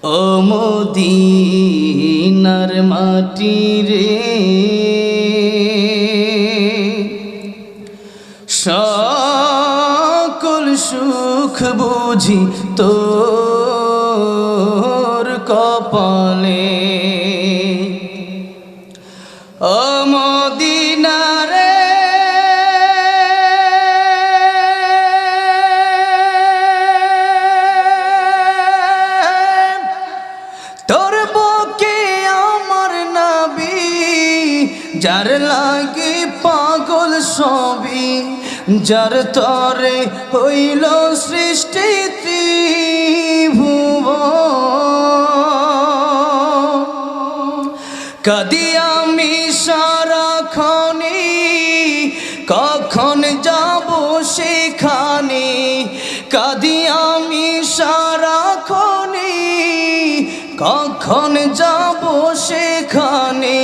ও মদিনার মাটি রে, সকল সুখ বুঝি তোর কপালে। ও মদিনা রে, তোর বুকে আমার নবী, যার লাগে পাগল সবই, যার তরে হইল সৃষ্টি ত্রিভুবন। কাঁদি আমি সারাক্ষণে, কখন যাব সেখানে। কাঁদি আমি সারাক্ষণে, কখন যাব সেখানে।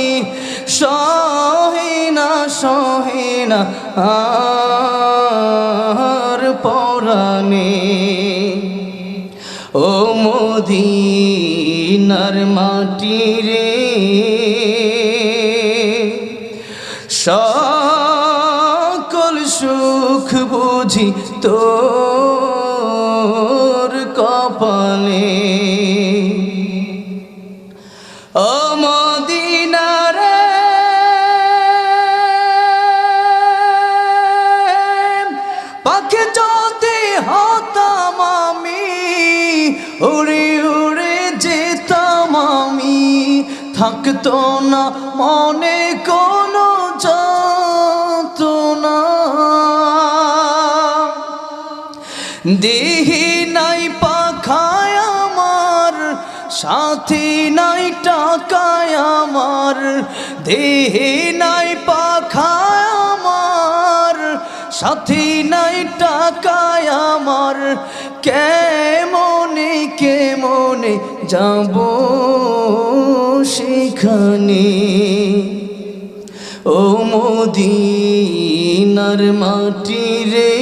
সহে না আর পরাণে। ও মদিনার মাটি রে, সকল সুখ বুঝি তোর কপালে। ও মদিনা রে, পাখি যদি হতাম আমি, উড়ে উড়ে যেতাম আমি। থাকতো না মনে কোনো যন্ত্রণা। দেহি নাই পাখায় আমার, সাথী নাই টাকায় আমার। দেহি নাই পাখায় আমার, সাথী নাই টাকায় আমার। কেমনে কেমনে যাব সেখানে। ও মদিনার মাটি রে,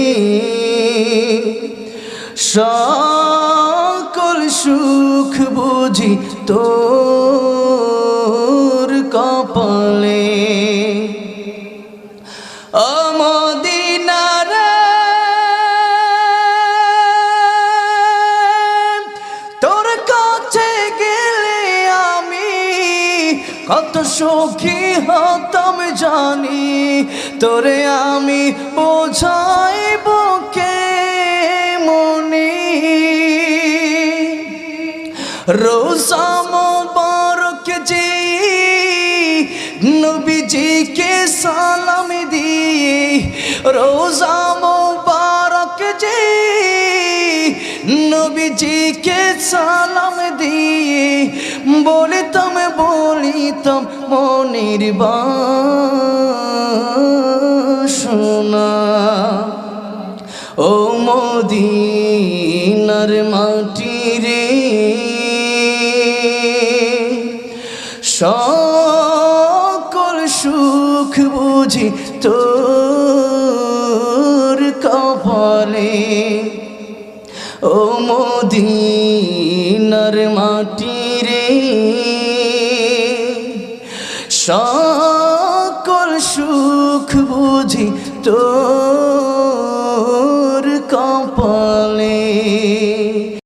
সকল সুখ বুঝি তোর কপালে। ও মদিনা রে, তোর কাছে গেলে আমি কত সুখী হতাম জানি। তোরে আমি বোঝাইব কেমনে। রোজা মোবারক যে নবীজিকে সালাম দিয়ে, রোজা মোবারক যে নবীজিকে সালাম দিয়ে, বলিতাম মনের বাসনা। ও মদিনার মাটি রে, সকল সুখ বুঝি তোর কপালে। ও মদিনার মাটি রে, সকল সুখ বুঝি তোর